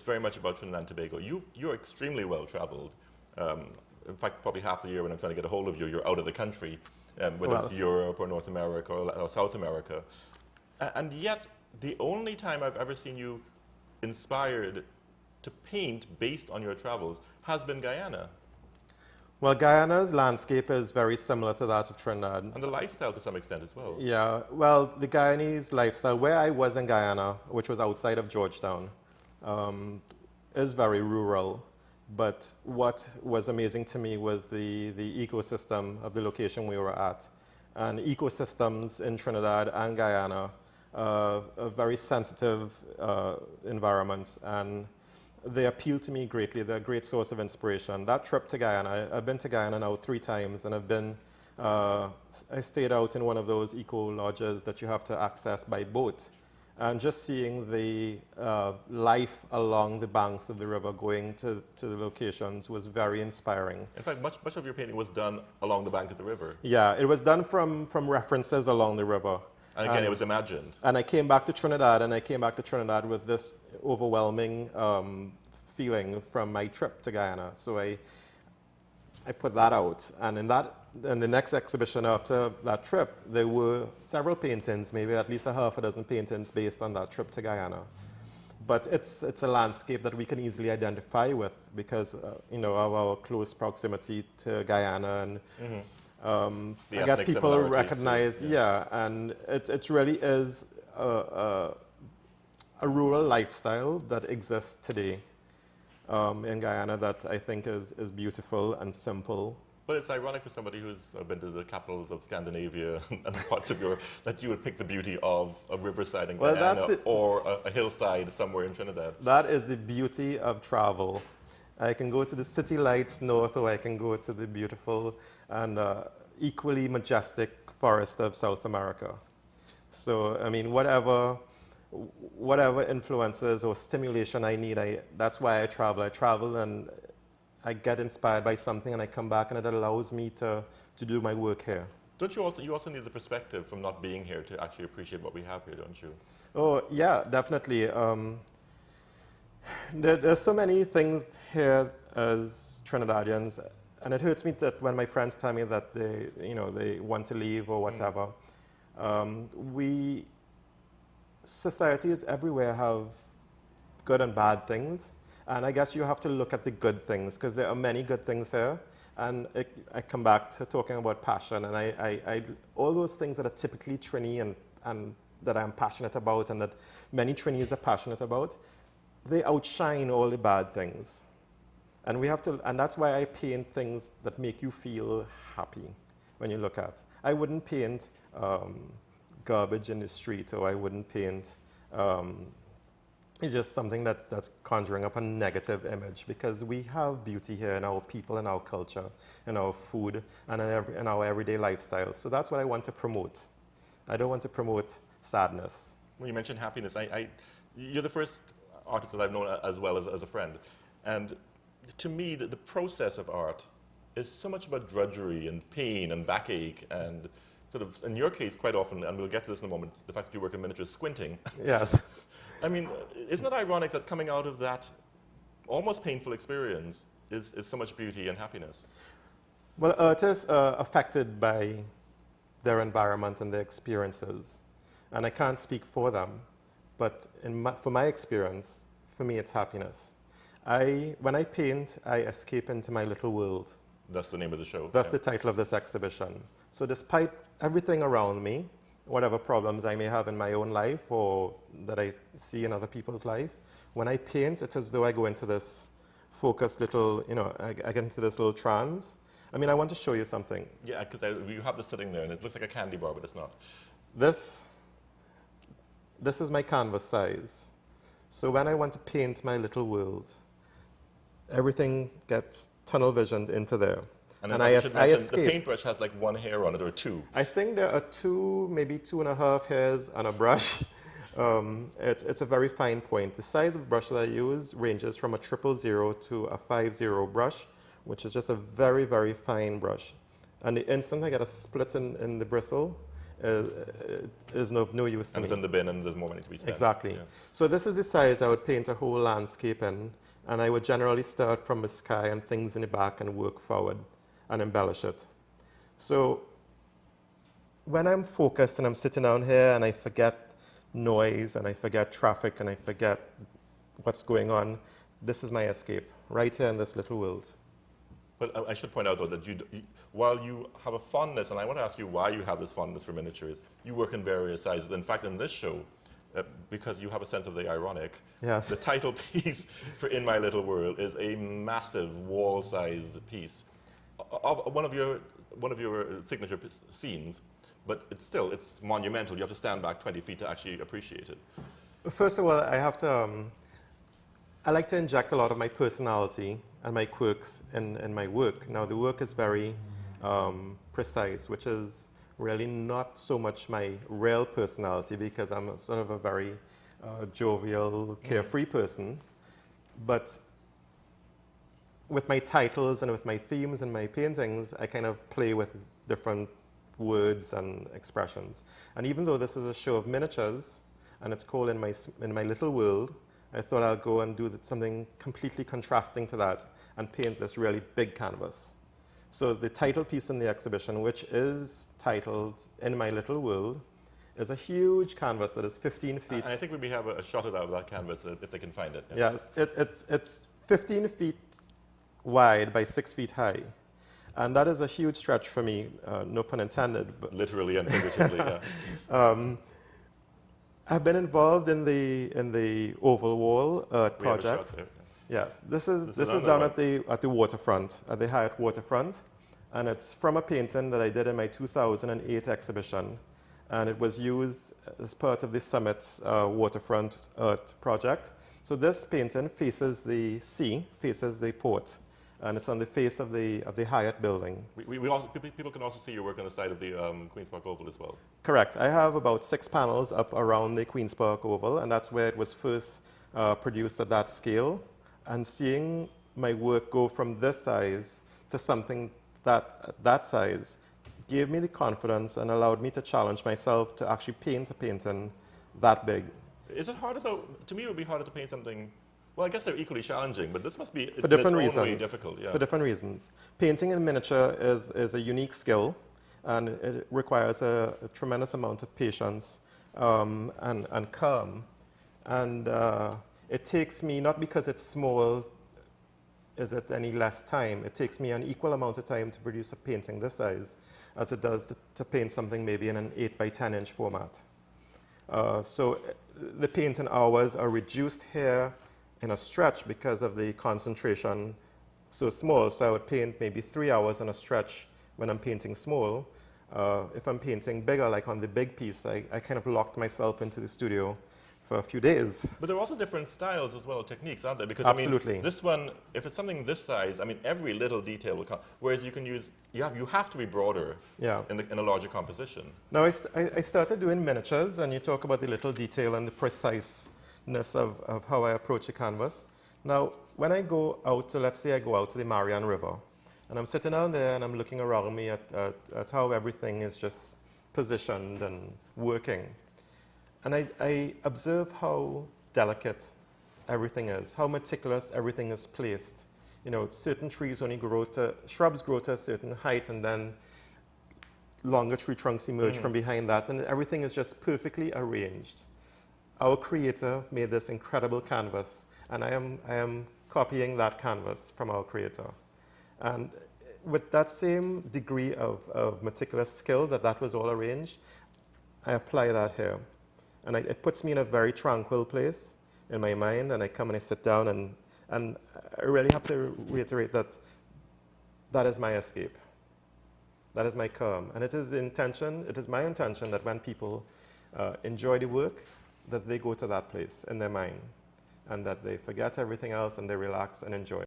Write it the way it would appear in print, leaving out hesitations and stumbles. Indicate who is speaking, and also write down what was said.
Speaker 1: very much about Trinidad and Tobago. You're extremely well traveled. In fact, probably half the year when I'm trying to get a hold of you, you're out of the country, whether it's Europe or North America or South America. And yet, the only time I've ever seen you inspired to paint based on your travels has been Guyana.
Speaker 2: Well, Guyana's landscape is very similar to that of Trinidad.
Speaker 1: And the lifestyle to some extent as well.
Speaker 2: Yeah, well, the Guyanese lifestyle, where I was in Guyana, which was outside of Georgetown, is very rural. But what was amazing to me was the ecosystem of the location we were at. And ecosystems in Trinidad and Guyana are very sensitive environments, and they appeal to me greatly. They're a great source of inspiration. That trip to Guyana, I've been to Guyana now 3 times, and I stayed out in one of those eco lodges that you have to access by boat. And just seeing the life along the banks of the river going to the locations was very inspiring.
Speaker 1: In fact, much of your painting was done along the bank of the river.
Speaker 2: Yeah, it was done from references along the river.
Speaker 1: And again, it was imagined.
Speaker 2: And I came back to Trinidad, with this overwhelming feeling from my trip to Guyana. So I put that out. And in the next exhibition after that trip, there were several paintings, maybe at least a half a dozen paintings based on that trip to Guyana. But it's a landscape that we can easily identify with because of our close proximity to Guyana, and I guess people recognize, and it really is a rural lifestyle that exists today in Guyana that I think is beautiful and simple.
Speaker 1: But it's ironic for somebody who's been to the capitals of Scandinavia and parts of Europe that you would pick the beauty of a riverside in Guyana or a hillside somewhere in Trinidad.
Speaker 2: That is the beauty of travel. I can go to the city lights north, or I can go to the beautiful and equally majestic forest of South America. So, I mean, whatever influences or stimulation I need, that's why I travel. I travel and I get inspired by something, and I come back, and it allows me to do my work here.
Speaker 1: Don't you also need the perspective from not being here to actually appreciate what we have here, don't you?
Speaker 2: Oh, yeah, definitely. There's so many things here as Trinidadians, and it hurts me that when my friends tell me that they want to leave or whatever. Societies everywhere have good and bad things. And I guess you have to look at the good things, because there are many good things here. And I come back to talking about passion, and all those things that are typically Trini and that I'm passionate about, and that many Trinis are passionate about, they outshine all the bad things. And that's why I paint things that make you feel happy when you look at. I wouldn't paint garbage in the street, or I wouldn't paint it's just something that's conjuring up a negative image, because we have beauty here in our people, in our culture, in our food, and in our everyday lifestyle. So that's what I want to promote. I don't want to promote sadness.
Speaker 1: Well, you mentioned happiness. You're the first artist that I've known as well as a friend. And to me, the process of art is so much about drudgery and pain and backache and sort of, in your case, quite often, and we'll get to this in a moment, the fact that you work in miniature squinting.
Speaker 2: Yes.
Speaker 1: I mean, isn't it ironic that coming out of that almost painful experience is so much beauty and happiness?
Speaker 2: Well, artists are affected by their environment and their experiences. And I can't speak for them, but for my experience, for me, it's happiness. When I paint, I escape into my little world.
Speaker 1: That's the name of the show.
Speaker 2: That's the title of this exhibition. So despite everything around me, whatever problems I may have in my own life or that I see in other people's life, when I paint, it's as though I go into this focused little, I get into this little trance. I mean, I want to show you something.
Speaker 1: Yeah, because you have this sitting there, and it looks like a candy bar, but it's not.
Speaker 2: This is my canvas size. So when I want to paint my little world, everything gets tunnel visioned into there.
Speaker 1: And I escape. The paintbrush has like 1 hair on it, or 2.
Speaker 2: I think there are 2, maybe 2.5 hairs on a brush. It's a very fine point. The size of brush that I use ranges from a 000 to a 50 brush, which is just a very, very fine brush. And the instant I get a split in the bristle, is no use to
Speaker 1: and
Speaker 2: me.
Speaker 1: it's in the bin and there's more money to be spent.
Speaker 2: Exactly.
Speaker 1: Yeah.
Speaker 2: So this is the size I would paint a whole landscape in, and I would generally start from the sky and things in the back and work forward and embellish it. So when I'm focused and I'm sitting down here and I forget noise and I forget traffic and I forget what's going on, this is my escape, right here in this little world.
Speaker 1: But I should point out, though, that while you have a fondness, and I want to ask you why you have this fondness for miniatures, you work in various sizes. In fact, in this show, because you have a sense of the ironic,
Speaker 2: yes.
Speaker 1: The title piece for In My Little World is a massive wall-sized piece of one of your signature scenes, but it's monumental. You have to stand back 20 feet to actually appreciate it.
Speaker 2: First of all, I like to inject a lot of my personality and my quirks in my work. Now, the work is very precise, which is really not so much my real personality, because I'm sort of a very jovial, carefree person. But with my titles and with my themes and my paintings, I kind of play with different words and expressions. And even though this is a show of miniatures, and it's called In My Little World, I thought I'll go and do something completely contrasting to that and paint this really big canvas. So the title piece in the exhibition, which is titled In My Little World, is a huge canvas that is 15 feet.
Speaker 1: And I think we have a shot of that canvas if they can find it.
Speaker 2: Yeah, it's 15 feet wide by 6 feet high. And that is a huge stretch for me, no pun intended. But
Speaker 1: literally and figuratively, yeah.
Speaker 2: I've been involved in the Oval Wall project.
Speaker 1: We have a shot there.
Speaker 2: Yes, this is down at the waterfront, at the Hyatt waterfront, and it's from a painting that I did in my 2008 exhibition, and it was used as part of the Summit's waterfront art project. So this painting faces the sea, faces the port, and it's on the face of the Hyatt building.
Speaker 1: People can also see your work on the side of the Queen's Park Oval as well.
Speaker 2: Correct. I have about 6 panels up around the Queen's Park Oval, and that's where it was first produced at that scale. And seeing my work go from this size to something that size gave me the confidence and allowed me to challenge myself to actually paint a painting that big.
Speaker 1: Is it harder, though? To me, it would be harder to paint something. Well, I guess they're equally challenging, but this must be
Speaker 2: for different
Speaker 1: in its own way
Speaker 2: reasons.
Speaker 1: difficult. Yeah.
Speaker 2: For different reasons. Painting in miniature is a unique skill, and it requires a tremendous amount of patience and calm. And it takes me, not because it's small, is it any less time. It takes me an equal amount of time to produce a painting this size as it does to paint something maybe in an 8 by 10 inch format. So the painting hours are reduced here in a stretch because of the concentration so small. So I would paint maybe 3 hours in a stretch when I'm painting small. If I'm painting bigger, like on the big piece, I kind of locked myself into the studio for a few days.
Speaker 1: But there are also different styles as well, techniques, aren't there? Because
Speaker 2: absolutely.
Speaker 1: I mean, this one, if it's something this size, I mean, every little detail will count. Whereas you can use, you have to be broader in a larger composition.
Speaker 2: Now, I started doing miniatures, and you talk about the little detail and the preciseness of how I approach a canvas. Now, when I go out to, let's say I go out to the Marianne River, and I'm sitting down there and I'm looking around me at how everything is just positioned and working. And I observe how delicate everything is, how meticulous everything is placed. You know, certain trees only shrubs grow to a certain height, and then longer tree trunks emerge from behind that, and everything is just perfectly arranged. Our creator made this incredible canvas, and I am copying that canvas from our creator. And with that same degree of meticulous skill that was all arranged, I apply that here. And it puts me in a very tranquil place in my mind, and I come and I sit down, and I really have to reiterate that is my escape. That is my calm. And it is my intention that when people enjoy the work, that they go to that place in their mind, and that they forget everything else and they relax and enjoy.